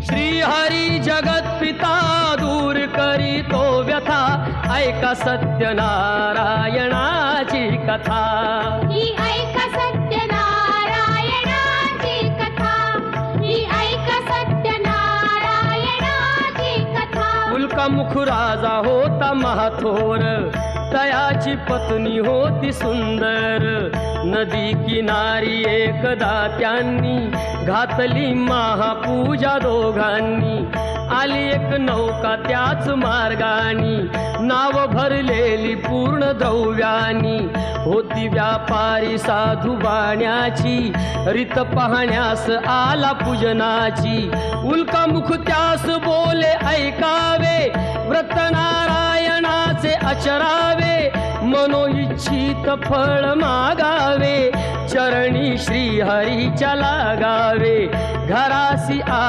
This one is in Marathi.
श्री हरी जगत पिता दूर करी तो व्यथा, ऐका सत्यनारायणाची कथा। ही ऐका सत्यनारायणाची कथा, ही ऐका सत्यनारायणाची कथा। उल्कामुख राजा होता महाथोर, तयाची पत्नी होती सुंदर। नदी किनारी एकदा त्यांनी घातली महापूजा दोघांनी। आली एक नौका त्याच मार्गानी, नाव भरलेली पूर्ण द्रव्यानी। होती व्यापारी साधू बाण्याची, रीत पाहण्यास आला पूजनाची। उल्कामुख त्यास बोले ऐकावे, व्रत नारायणाचे आचरावे। मनोइच्छित फळ मागावे, चरणी श्री हरीच्या लागावे। घरासी आला